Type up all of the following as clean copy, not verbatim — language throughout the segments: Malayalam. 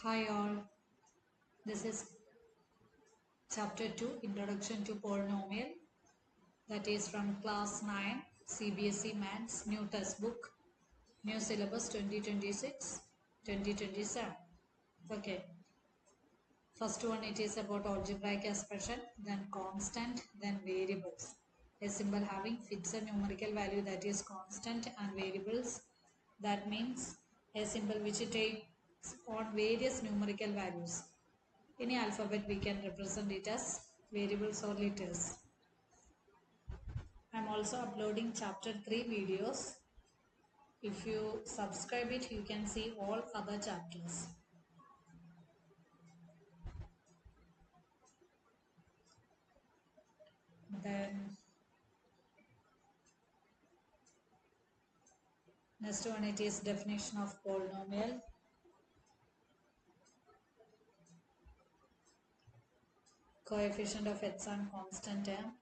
Hi all, this is chapter 2 Introduction to Polynomial, that is from class 9 CBSE Maths new textbook, new syllabus 2026-2027. Okay, first one it is about algebraic expression, then constant, then variables. A symbol having fixed numerical value, that is constant, and variables, that means a symbol which takes on various numerical values. Any alphabet we can represent it as variables or letters. I am also uploading chapter 3 videos. If you subscribe it, you can see all other chapters. Then next one, it is definition of polynomial. Coefficient of x and constant term.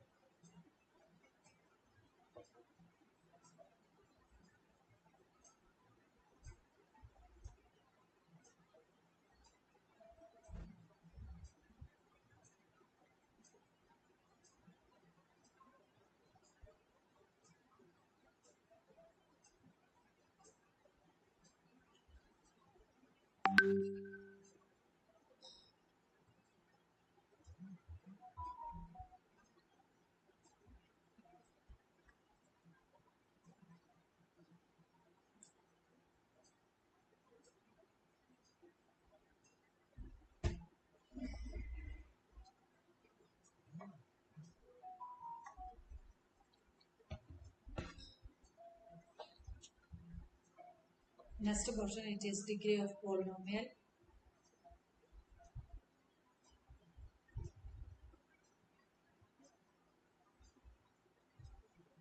Next portion, it is degree of polynomial.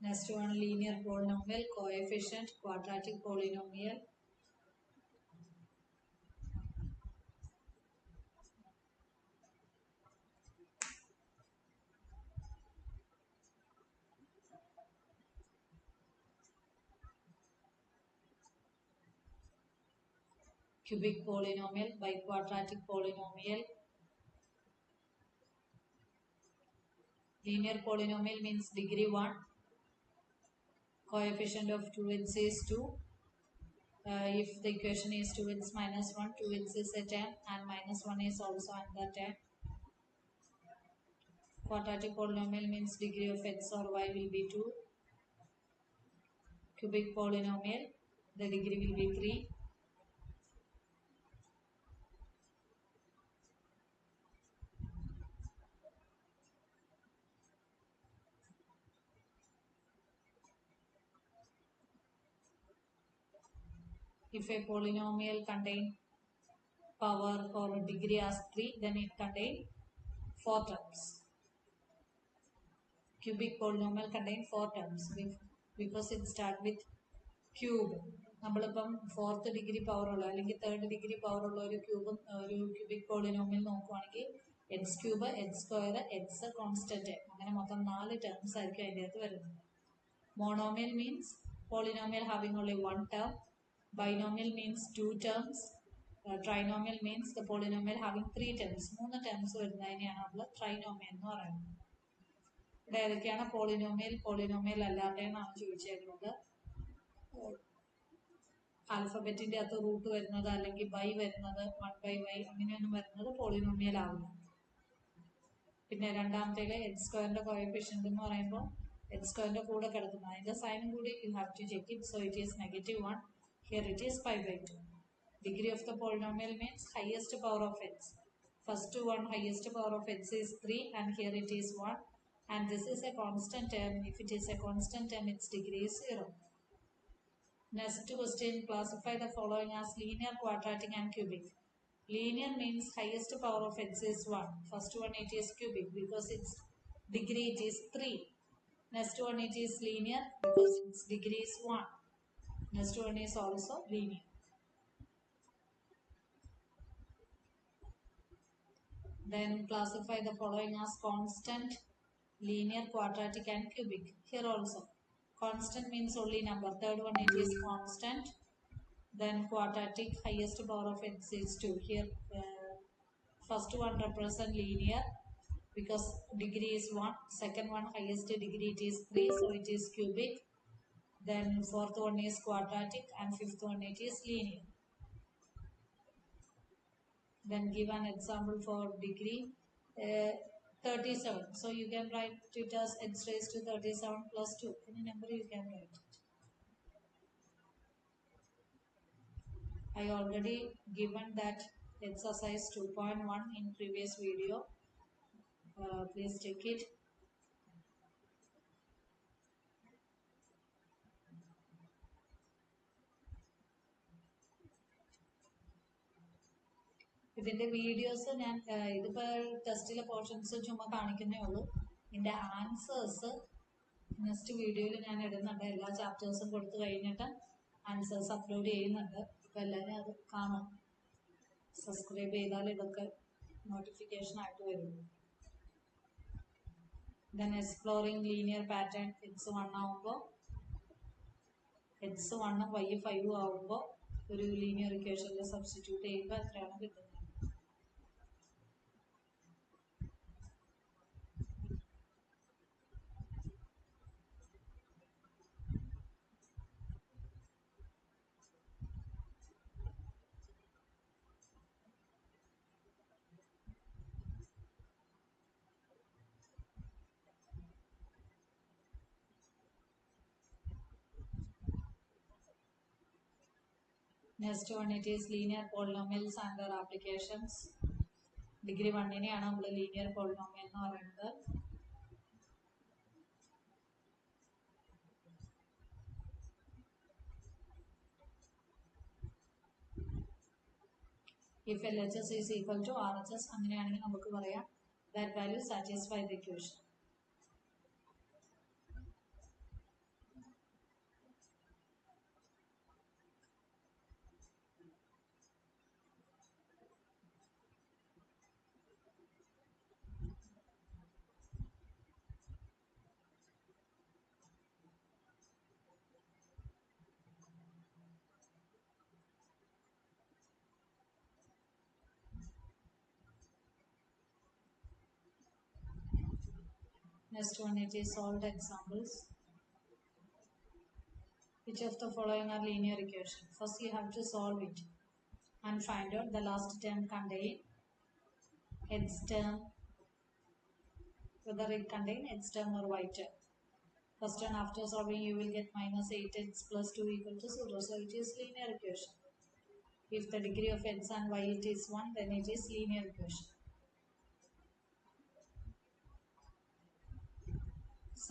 Next one, linear polynomial, coefficient, quadratic polynomial. Cubic polynomial, biquadratic polynomial. Linear polynomial means degree 1. Coefficient of 2x is 2. If the equation is 2x minus 1, 2x is a term and minus 1 is also another term. Quadratic polynomial means degree of x or y will be 2. Cubic polynomial, the degree will be 3. If a polynomial contain power or degree as 3, then it contain 4 terms. Cubic polynomial contain 4 terms because it start with cube. നമ്മളിപ്പം ഫോർത്ത് ഡിഗ്രി പവർ ഉള്ള അല്ലെങ്കിൽ തേർഡ് ഡിഗ്രി പവർ ഉള്ള ഒരു ക്യൂബിക് പോളിനോമിയൽ നോക്കുവാണെങ്കിൽ x cube x square x constant അങ്ങനെ മൊത്തം 4 ടേംസ് ആയിരിക്കും അതിൻ്റെ അകത്ത് വരുന്നത്. Monomial means polynomial having only 1 term. Binomial means 2 terms. Trinomial means the polynomial having 3 terms. 3 terms വരുന്നതിനെയാണ് നമ്മൾ ട്രൈനോമിയൽ എന്ന് പറയുന്നത്. ഇവിടെ ഏതൊക്കെയാണ് പോളിനോമിയൽ അല്ലാത്തതെന്നാണ് ചോദിച്ചേക്കുന്നത്. ആൽഫബറ്റിന്റെ അകത്ത് റൂട്ട് വരുന്നത് അല്ലെങ്കിൽ ബൈ വരുന്നത് 1/y അങ്ങനെയൊന്നും വരുന്നത് പോളിനോമിയൽ ആവില്ല. പിന്നെ രണ്ടാമത്തേല് എക്സ് സ്ക്വയറിന്റെ കോഎഫിഷ്യന്റ് എന്ന് പറയുമ്പോൾ എക്സ് സ്ക്വയറിന്റെ കൂടെ കിടക്കുന്നത് അതിന്റെ സൈനും കൂടി you have to check it. So it is -1. Here it is π/2. Degree of the polynomial means highest power of x. First one highest power of x is 3 and here it is 1 and this is a constant term. If it is a constant term, its degree is 0. Next question, classify the following as linear, quadratic and cubic. Linear means highest power of x is 1. First one it is cubic because its degree it is 3. Next one it is linear because its degree is 1. Next one is also linear. Then classify the following as constant, linear, quadratic and cubic. Here also constant means only number. Third one it is constant. Then quadratic, highest power of x is 2. Here first one represent linear because degree is 1. Second one highest degree it is 3, so it is cubic. Then fourth one is quadratic and fifth one it is linear. Then give an example for degree 37. So you can write it as x raised to 37 plus 2. Any number you can write it. I already given that exercise 2.1 in previous video. Please check it. ഇതിന്റെ വീഡിയോസ് ഞാൻ ഇതിപ്പോൾ ടെസ്റ്റിലെ പോർഷൻസ് ചുമ്മാ കാണിക്കുന്നേ ഉള്ളൂ. ഇതിന്റെ ആൻസേഴ്സ് നെക്സ്റ്റ് വീഡിയോയിൽ ഞാൻ ഇടുന്നുണ്ട്. എല്ലാ ചാപ്റ്റേഴ്സും കൊടുത്തു കഴിഞ്ഞിട്ട് ആൻസേഴ്സ് അപ്ലോഡ് ചെയ്യുന്നുണ്ട്. അപ്പോൾ എല്ലാവരും അത് കാണും. സബ്സ്ക്രൈബ് ചെയ്താൽ ഇതൊക്കെ നോട്ടിഫിക്കേഷൻ ആയിട്ട് വരും. Then exploring linear pattern x1 ആവുമ്പോൾ x1 y5 ആവുമ്പോൾ ഒരു ലീനിയർ ഇക്വേഷനിൽ സബ്സ്റ്റിറ്റ്യൂട്ട് ചെയ്യുമ്പോൾ എത്രയാണ് കിട്ടുന്നത്? Next one it is linear polynomials and their applications. Degree 1-നെയാണ് നമ്മൾ linear polynomial എന്ന് പറയുന്നത്. If LHS is equal to RHS അങ്ങനെയാണെങ്കിൽ നമുക്ക് പറയാം that value satisfy the equation. Next one it is solved examples. Which of the following are linear equations? First you have to solve it and find out the last term contain x term, whether it contain x term or y term. First and after solving you will get minus 8x plus 2 equal to 0. So it is linear equation. If the degree of x and y it is 1, then it is linear equation.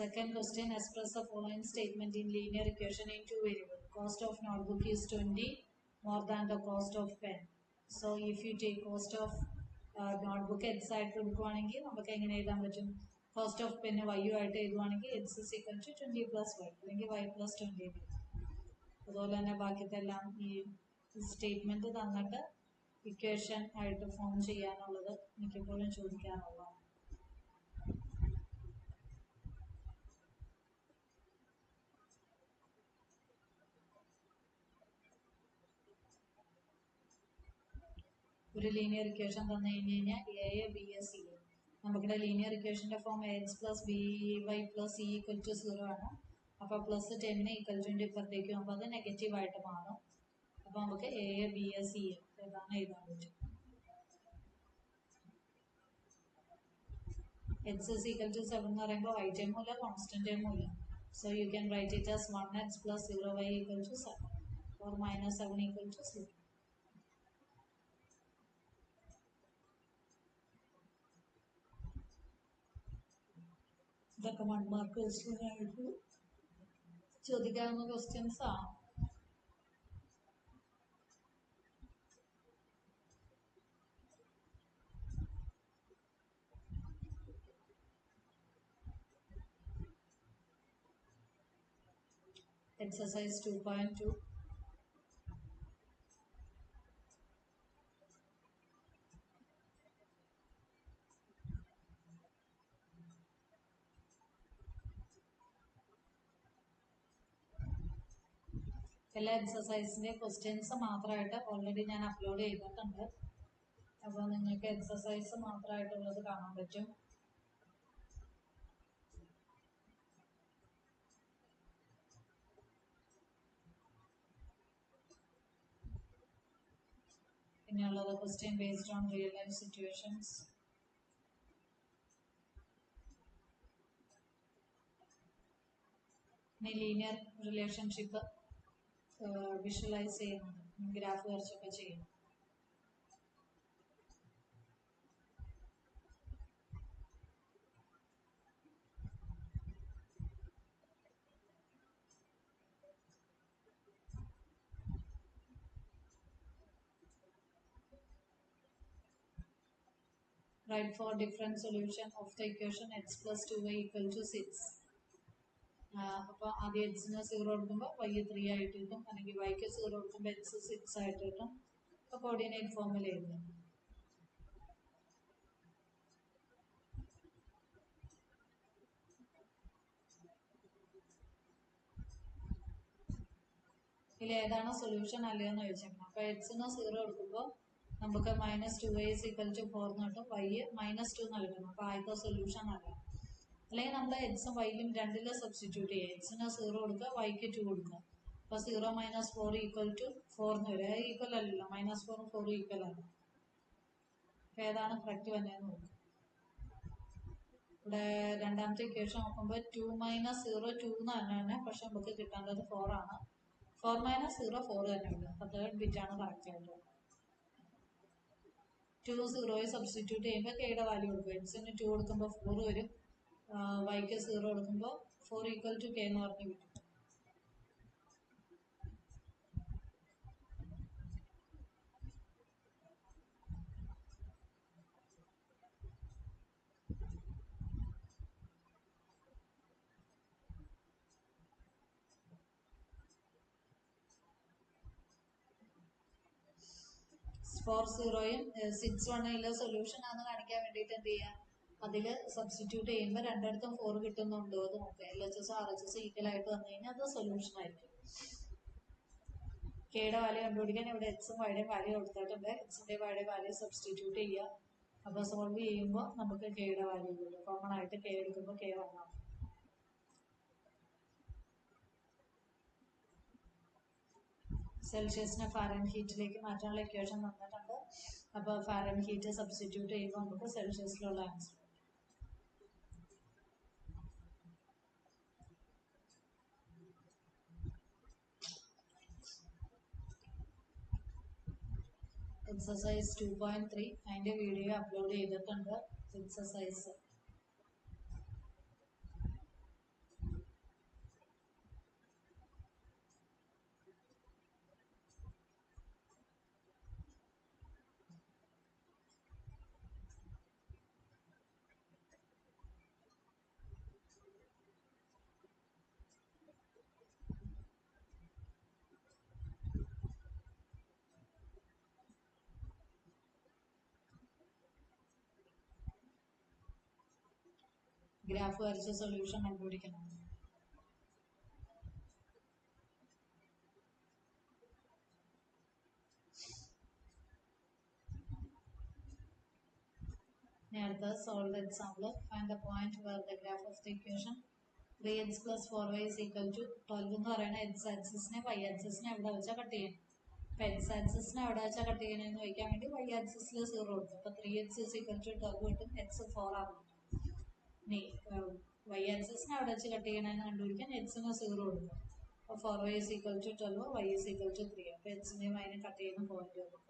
Second question, express the following statement in linear equation in two variables. Cost of notebook is 20 more than the cost of pen. So if you take cost of notebook x ആയിട്ട് എടുക്കുവാണെങ്കിൽ നമുക്ക് എങ്ങനെ എഴുതാൻ പറ്റും? കോസ്റ്റ് ഓഫ് പെൻ y ആയിട്ട് എഴുതുവാണെങ്കിൽ x is equal to 20 plus y അല്ലെങ്കിൽ y plus 20. അതുപോലെ തന്നെ ബാക്കിയത്തെ എല്ലാം ഈ സ്റ്റേറ്റ്മെന്റ് തന്നിട്ട് ഇക്വേഷൻ ആയിട്ട് ഫോം ചെയ്യാനുള്ളത് മിക്കപ്പോഴും ചോദിക്കാറുള്ളതാണ്. ഒരു ലീനിയർ ഇക്വേഷൻ തന്നു കഴിഞ്ഞ് കഴിഞ്ഞാൽ എ ബി എ സി നമുക്കിടെ ലീനിയർ ഇക്വേഷന്റെ form x plus b y plus c equal to 0 ആണ്. അപ്പോൾ പ്ലസ് 10 ഈക്വൽ ടു ഇപ്പുറത്തേക്ക് പോകുമ്പോൾ അത് നെഗറ്റീവായിട്ട് മാറും. അപ്പോൾ നമുക്ക് എ ബി എ സി ഏതാണ് എഴുതാൻ പറ്റും. എക്സ് ഇസ് ഈക്വൽ ടു 7 എന്ന് പറയുമ്പോൾ വൈ ടൈമും ഇല്ല കോൺസ്റ്റന്റ് ടൈമും ഇല്ല. So you can write it as 1x plus 0y equal to 7 or minus 7 equal to 0. ഇതൊക്കെ 1 മാർക്ക് ക്വസ്റ്റ്യനായിട്ട് ചോദിക്കാവുന്ന ക്വസ്റ്റ്യൻസ് ആണ്. Exercise 2.2. എല്ലാ എക്സസൈസിന്റെ ക്വസ്റ്റ്യൻസ് മാത്രമായിട്ട് ഓൾറെഡി ഞാൻ അപ്ലോഡ് ചെയ്തിട്ടുണ്ട്. അപ്പോൾ നിങ്ങൾക്ക് എക്സസൈസ് മാത്രമായിട്ടുള്ളത് കാണാൻ പറ്റും. പിന്നെയുള്ളത് question based on real life situations. ഇനി ലീനിയർ റിലേഷൻഷിപ്പ് വിഷ്വലൈസ് ചെയ്യുന്നുണ്ട്, ഗ്രാഫ് വരച്ചൊക്കെ ചെയ്യണം. Write for different solution of the equation x plus 2y equal to 6. അപ്പോൾ ആദ്യം എക്സിന് 0 കൊടുക്കുമ്പോൾ y 3 ആയിട്ട് കിട്ടും, അല്ലെങ്കിൽ വൈക്ക് 0 കൊടുക്കുമ്പോൾ എക്സ് 6 ആയിട്ട് കിട്ടും. അപ്പോൾ കോർഡിനേറ്റ് ഫോമിൽ എഴുതും. ഇതിൽ ഏതാണ് സൊല്യൂഷൻ അല്ലയെന്ന് ചോദിച്ചേക്കണം. അപ്പോൾ എക്സിന് 0 കൊടുക്കുമ്പോൾ നമുക്ക് -2y = 4 എന്ന് കിട്ടും, y -2 നൽകണം. അപ്പോൾ ആദ്യത്തെ സൊല്യൂഷൻ അല്ല. അല്ലെങ്കിൽ നമ്മൾ എക്സും വൈയിലും രണ്ടിലും സബ്സ്റ്റിറ്റ്യൂട്ട് ചെയ്യുക. എക്സിന് 0 കൊടുക്കുക, വൈക്ക് 2 കൊടുക്കുക. അപ്പോൾ 0 - 4 = 4 എന്ന് വരും. അത് ഈക്വൽ അല്ലല്ലോ, -4 4 ഈക്വൽ ആണ്. ഏതാണ് കറക്റ്റ് വന്നതെന്ന് നോക്കുക. ഇവിടെ രണ്ടാമത്തെ ഇക്വേഷൻ നോക്കുമ്പോൾ 2 - 0 2 എന്ന് തന്നെയാണ്, പക്ഷെ നമുക്ക് കിട്ടേണ്ടത് 4 ആണ്. 4 - 0 4 തന്നെയുണ്ട്. അപ്പോൾ തേർഡ് ബിറ്റ് ആണ് കറക്റ്റ് ആയിട്ട്. 2 0 സബ്സ്റ്റിറ്റ്യൂട്ട് ചെയ്യുമ്പോൾ കെയുടെ വാല്യൂ കൊടുക്കും. എക്സിന് 2 കൊടുക്കുമ്പോൾ 4 വരും, വൈക്ക് 0 കൊടുക്കുമ്പോൾ 4 = k എന്ന് പറഞ്ഞ് കിട്ടും. ഫോർ 0യും 6 1 സൊല്യൂഷൻ ആണെന്ന് കാണിക്കാൻ വേണ്ടിയിട്ട് എന്ത് ചെയ്യുക, അതിൽ സബ്സ്റ്റിറ്റ്യൂട്ട് ചെയ്യുമ്പോൾ രണ്ടിടത്തും 4 കിട്ടുന്നുണ്ടോ എന്ന് നോക്കുക. LHS RHS ഈക്വൽ ആയിട്ട് വന്നു കഴിഞ്ഞാൽ അത് സൊല്യൂഷൻ ആയിരിക്കും. കെയുടെ വാല്യൂ കണ്ടുപിടിക്കാൻ ഇവിടെ എക്സും വൈയുടെയും വാല്യൂ കൊടുത്തിട്ടുണ്ട്. എക്സിന്റെ വൈയുടെ വാല്യൂ സബ്സ്റ്റിറ്റ്യൂട്ട് ചെയ്യുക. അപ്പോൾ സോൾവ് ചെയ്യുമ്പോൾ നമുക്ക് കെയുടെ വാല്യൂ കിട്ടും. കോമൺ ആയിട്ട് കെ എടുക്കുമ്പോൾ കെ വന്നാണ്. സെൽഷ്യസിനെ ഫാരൻഹീറ്റിലേക്ക് മാറ്റാനുള്ള ഇക്വേഷൻ തന്നിട്ടുണ്ട്. അപ്പോൾ ഫാരൻഹീറ്റ് സബ്സ്റ്റിറ്റ്യൂട്ട് ചെയ്യുമ്പോൾ നമുക്ക് സെൽഷ്യസിലുള്ള ആൻസർ. എക്സസൈസ് 2.3 അതിൻ്റെ വീഡിയോ അപ്ലോഡ് ചെയ്തിട്ടുണ്ട്. എക്സസൈസ് ഗ്രാഫ് വരച്ച സൊല്യൂഷൻ കണ്ടുപിടിക്കണം. അടുത്ത solve example. Find the point where the graph of the equation 3x + 4y = 12 എന്ന് പറയുന്ന എക്സ് ആക്സിസിനെ വൈ ആക്സിസിനെ എവിടെ വെച്ചാൽ കട്ട് ചെയ്യണം. അപ്പോൾ എക്സ് ആക്സിസിനെ എവിടെ വെച്ചാൽ കട്ട് ചെയ്യണമെന്ന് ചോദിക്കാൻ വേണ്ടി വൈ ആക്സിസിൽ 0 കൊടുക്കും. അപ്പോൾ 3x = 12 കിട്ടും, എക്സ് 4 ആകും. ഇനി വൈ ആക്സിസിനെ അവിടെ വെച്ച് കട്ട് ചെയ്യണമെന്ന് കണ്ടുപിടിക്കാൻ എക്സിന് 0 കൊടുക്കും. അപ്പോൾ 4y = 12, y = 3. അപ്പോൾ എക്സിനെയും വൈനെ കട്ട് ചെയ്യുന്ന പോയിന്റ് കൊടുക്കും.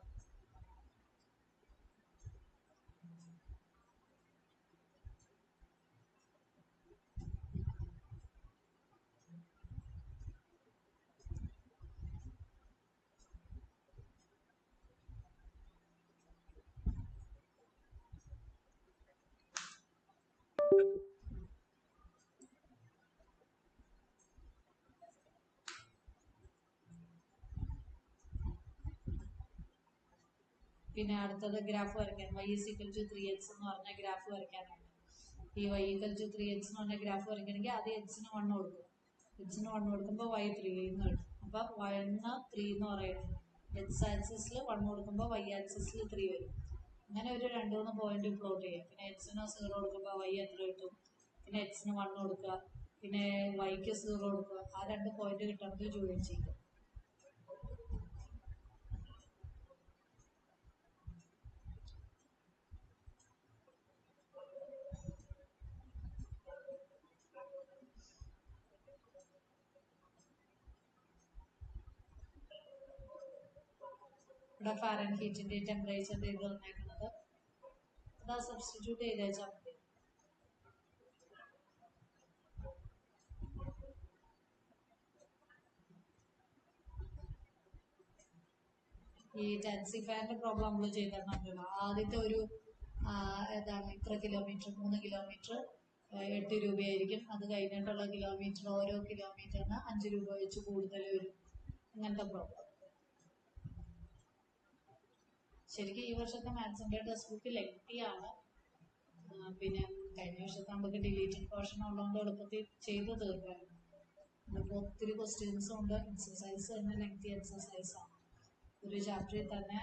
പിന്നെ അടുത്തത് ഗ്രാഫ് വരയ്ക്കാൻ y = 3x എന്ന് പറഞ്ഞ ഗ്രാഫ് വരയ്ക്കാനാണ്. ഈ y = 3x എന്ന് പറഞ്ഞ ഗ്രാഫ് വരയ്ക്കണമെങ്കിൽ ആദ്യം എക്സിന് 1 കൊടുക്കും. എക്സിന് 1 കൊടുക്കുമ്പോൾ y 3 എന്ന് കിട്ടും. അപ്പൊ 1 3 എന്ന് പറയുന്നത് എക്സ് ആക്സിസിൽ 1 കൊടുക്കുമ്പോൾ വൈ ആക്സിസിൽ 3 വരും. അങ്ങനെ ഒരു 2-3 പോയിന്റ് പ്ലോട്ട് ചെയ്യാം. പിന്നെ എക്സിന് 0 കൊടുക്കുമ്പോൾ വൈ എത്ര കിട്ടും, പിന്നെ എക്സിന് 1 കൊടുക്കുക, പിന്നെ വൈക്ക് 0 കൊടുക്കുക. ആ 2 പോയിന്റ് കിട്ടണമെങ്കിൽ ജോയിൻ ചെയ്യുക. ഇവിടെ ഫാരൻഹീറ്റിന്റെ ടെമ്പറേച്ചറിന്റെ ഇത് വന്നേക്കുന്നത് അതാ സബ്സ്റ്റിറ്റ്യൂട്ട് ചെയ്ത് വെച്ചാൽ മതി. ഈ ടാക്സി ഫാനിന്റെ പ്രോബ്ലം നമ്മൾ ചെയ്തിട്ടുണ്ടല്ലോ. ആദ്യത്തെ ഒരു ഏതാണ് ഇത്ര കിലോമീറ്റർ 3 കിലോമീറ്റർ 8 രൂപയായിരിക്കും. അത് കഴിഞ്ഞിട്ടുള്ള കിലോമീറ്റർ ഓരോ കിലോമീറ്ററിന് 5 രൂപ വെച്ച് കൂടുതൽ വരും. അങ്ങനത്തെ പ്രോബ്ലം. ശരിക്കും ഈ വർഷത്തെ മാത്സിന്റെ ടെക്സ്റ്റ് ബുക്ക് ലെങ്തിയാണ്. പിന്നെ കഴിഞ്ഞ വർഷത്തെ നമുക്ക് ഡിലീറ്റഡ് പോർഷൻ ഉള്ളതുകൊണ്ട് എളുപ്പത്തിൽ ചെയ്ത് തീർക്കാനും. ഇതിപ്പോൾ ഒത്തിരി ക്വസ്റ്റ്യൻസും ഉണ്ട്. എക്സസൈസ് തന്നെ ലെങ്തി എക്സസൈസാണ്. ഒരു ചാപ്റ്ററിൽ തന്നെ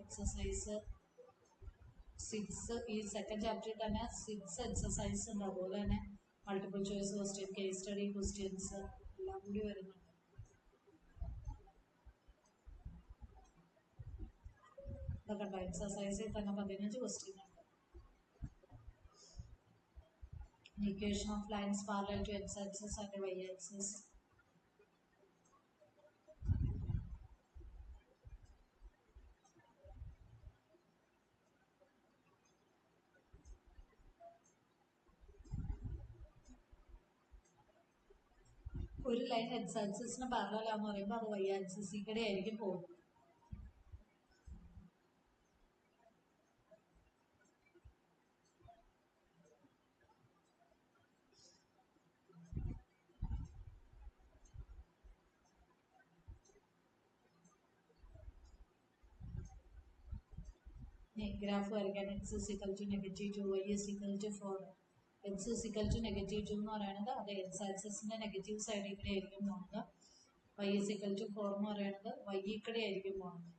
എക്സസൈസ് 6, ഈ സെക്കൻഡ് ചാപ്റ്ററിൽ തന്നെ 6 എക്സസൈസ് ഉണ്ട്. അതുപോലെ തന്നെ multiple choice question, case study questions എല്ലാം കൂടി വരുന്നുണ്ട്. ഇതൊക്കെ ഉണ്ടോ എക്സസൈസിൽ തന്നെ 15 ക്വസ്റ്റ്യൻ ഉണ്ട്. Equation of lines parallel to x-axis and y-axis. ഒരു ലൈൻ എക്സ് ആക്സിസിന് പാരലൽ ആണെന്ന് പറയുമ്പോൾ അത് വൈ ആക്സിസിൽ കൂടെ ആയിരിക്കും പോകുന്നത്. ഗ്രാഫ് വരയ്ക്കാൻ x is equal to -2 y is equal to 4. X is equal to -2 എന്ന് പറയുന്നത് അത് എക്സ് ആക്സിസിന്റെ നെഗറ്റീവ് സൈഡിൽ കൂടെ ആയിരിക്കും പോകുന്നത്. വൈ ഇസിക്കൽ ടു 4 എന്ന് പറയുന്നത് വൈ കൂടെ ആയിരിക്കും പോകുന്നത്.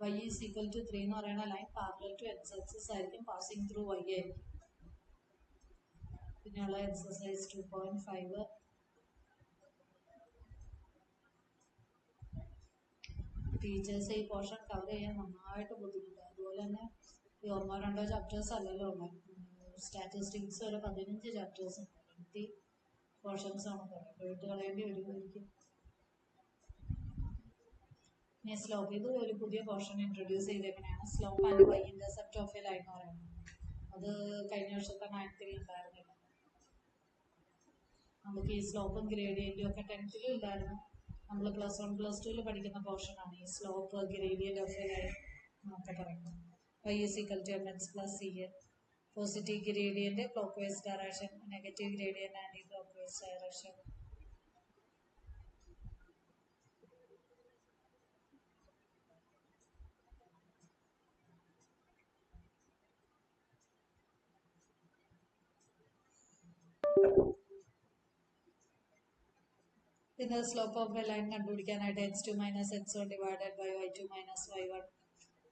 y is equal to 3 എന്ന് പറയുന്ന line parallel to x axis ആയിരിക്കും, പാസിംഗ് ത്രൂ y ആയിരിക്കും. പിന്നെയുള്ള എക്സസൈസ് 2.5 ടീച്ചേഴ്സ് ഈ പോർഷൻ കവർ ചെയ്യാൻ നന്നായിട്ട് ബുദ്ധിമുട്ടാണ്. അതുപോലെ തന്നെ ഈ 1-2 ചാപ്റ്റേഴ്സ് അല്ലല്ലോ ഉള്ളത്. സ്റ്റാറ്റിസ്റ്റിക്സ് ഒരു 15 ചാപ്റ്റേഴ്സ് ഉണ്ട്. ലെങ്തി പോർഷൻസ് ആണ് എഴുത്ത് കളയേണ്ടി വരുമായിരിക്കും. ഇനി സ്ലോപ്പ്, ഇത് ഒരു പുതിയ പോർഷൻ ഇൻട്രൊഡ്യൂസ് ചെയ്തേക്കണെയാണ്. Slope and y intercept of a line എന്ന് പറയുന്നത്. അത് കഴിഞ്ഞ വർഷത്തെ 9th ഉണ്ടായിരുന്നില്ല. നമുക്ക് ഈ സ്ലോപ്പും ഗ്രേഡിയന്റും ഒക്കെ 10th ഇല്ലായിരുന്നു. നമ്മൾ +1 +2 പഠിക്കുന്ന പോർഷനാണ് ഈ slope gradient of a line എന്നൊക്കെ പറയുന്നത്. y is equal to mx plus cn. Positive gradient clock vice direction, negative gradient anti clock vice direction. പിന്നെ സ്ലോപ്പ് ഓഫ് എ ലൈൻ കണ്ടുപിടിക്കാനായിട്ട് x2 minus x1 divided by y2 minus y1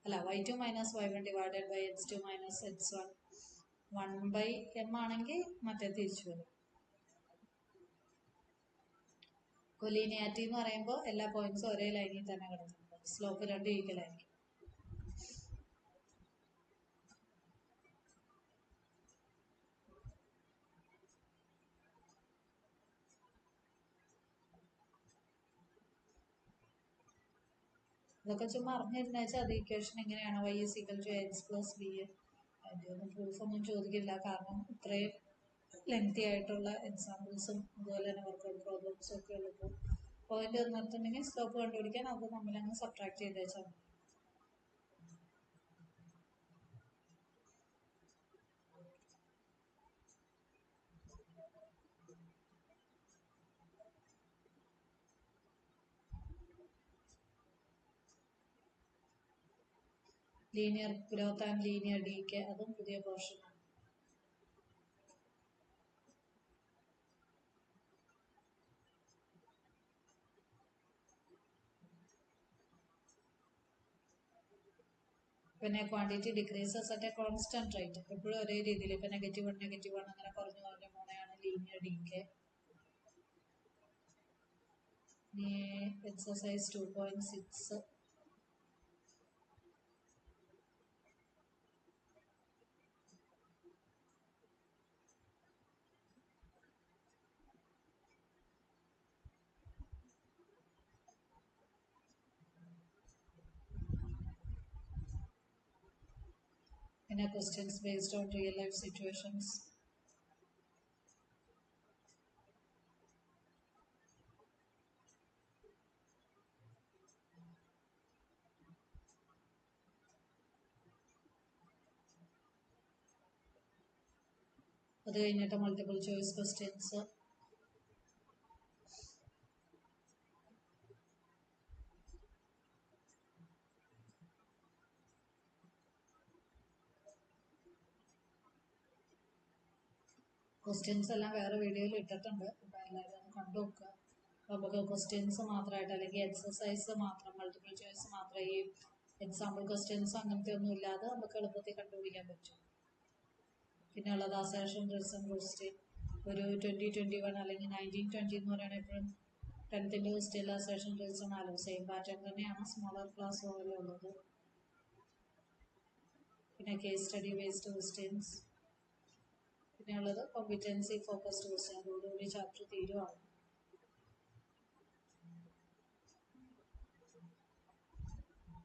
അല്ല y2 minus y1 divided by x2 minus x1 1/m ആണെങ്കിൽ മറ്റേ തിരിച്ചു വരും. കൊലീനിയാരിറ്റി എന്ന് പറയുമ്പോൾ എല്ലാ പോയിന്റ്സും ഒരേ ലൈനിൽ തന്നെ കിടക്കുന്നുണ്ട്. സ്ലോപ്പ് 2 ഈക്വൽ ആയിരിക്കും. ഇതൊക്കെ ചുമ്മാ അറിഞ്ഞിരുന്ന വെച്ചാൽ അത് ഇക്വേഷൻ എങ്ങനെയാണ് y is equal to x plus b. അതിൻ്റെ ഒന്നും പ്രൂഫൊന്നും ചോദിക്കില്ല, കാരണം ഇത്രയും ലെങ്തി ആയിട്ടുള്ള എക്സാമ്പിൾസും അതുപോലെ തന്നെ വർക്കൗട്ട് പ്രോബ്ലംസും ഒക്കെ ഉള്ളപ്പോൾ പോയിന്റ് തന്നിട്ടുണ്ടെങ്കിൽ സ്ലോപ്പ് കണ്ടുപിടിക്കാൻ അത് നമ്മളങ്ങ് സബ്ട്രാക്ട് ചെയ്ത് വെച്ചാൽ മതി. Linear growth and linear decay, അതും പുതിയ പോർഷനാണ്. പിന്നെ quantity decreases at A constant rate, എപ്പോഴും ഒരേ രീതിയിൽ. ഇപ്പൊ -1 -1 അങ്ങനെ കുറഞ്ഞു പോണെയാണ് ലീനിയർ ഡീകെ. എക്സസൈസ് 2.6 പിന്നെ questions based on real life situations. അത് കഴിഞ്ഞിട്ട് മൾട്ടിപ്പിൾ ചോയ്സ് ക്വസ്റ്റ്യൻസ്. ക്വസ്റ്റ്യൻസ് എല്ലാം വേറെ വീഡിയോയിൽ ഇട്ടിട്ടുണ്ട്, അപ്പോൾ എല്ലാവരും ഒന്ന് കണ്ടു നോക്കുക. നമുക്ക് ക്വസ്റ്റ്യൻസ് മാത്രമായിട്ട് അല്ലെങ്കിൽ എക്സസൈസ് മാത്രം, മൾട്ടിപ്പിൾ ചോയ്സ് മാത്രം, ഈ എക്സാമ്പിൾ ക്വസ്റ്റ്യൻസ് അങ്ങനത്തെ ഒന്നും ഇല്ലാതെ നമുക്ക് എളുപ്പത്തിൽ കണ്ടുപിടിക്കാൻ പറ്റും. പിന്നെ ഉള്ളത് അസേർഷൻ റിസൺ ക്വസ്റ്റ്യൻ, ഒരു 2021 അല്ലെങ്കിൽ 1920 എന്ന് പറയുന്നത് എപ്പോഴും 10th ക്വസ്റ്റ്യൻ അസേർഷൻ റിസൺ ആലോ സെയിം പാറ്റേൺ തന്നെയാണ്, സ്മോളർ ക്ലാസ് പോലെ ഉള്ളത്. പിന്നെ കേസ് സ്റ്റഡി ബേസ്ഡ് ക്വസ്റ്റ്യൻസ്. പിന്നെ ഉള്ളത് കോമ്പിറ്റൻസി ഫോക്കസ്ഡ് ക്വസ്റ്റ്യൻ, അതോടുകൂടി ചാപ്റ്റർ തീരുവാണ്.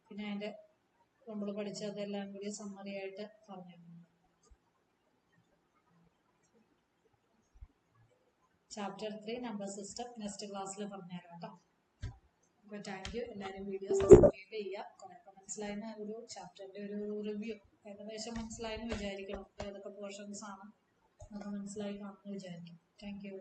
പിന്നെ അതിൻ്റെ നമ്മൾ പഠിച്ചതെല്ലാം കൂടി സമ്മറി ആയിട്ട് പറഞ്ഞു. ചാപ്റ്റർ 3 നമ്പർ സിസ്റ്റം നെക്സ്റ്റ് ക്ലാസ്സിൽ പറഞ്ഞുതരാം കേട്ടോ. അപ്പോൾ താങ്ക് യു. എല്ലാവരും വീഡിയോ സബ്സ്ക്രൈബ് ചെയ്യുക. കുറേയൊക്കെ മനസ്സിലായെന്ന്, ഒരു ചാപ്റ്ററിൻ്റെ ഒരു റിവ്യൂ ഏകദേശം മനസ്സിലായെന്ന് വിചാരിക്കണം. ഏതൊക്കെ പോർഷൻസ് ആണ് അതൊക്കെ മനസ്സിലായി കാണുമെന്ന് വിചാരിക്കും. Thank you.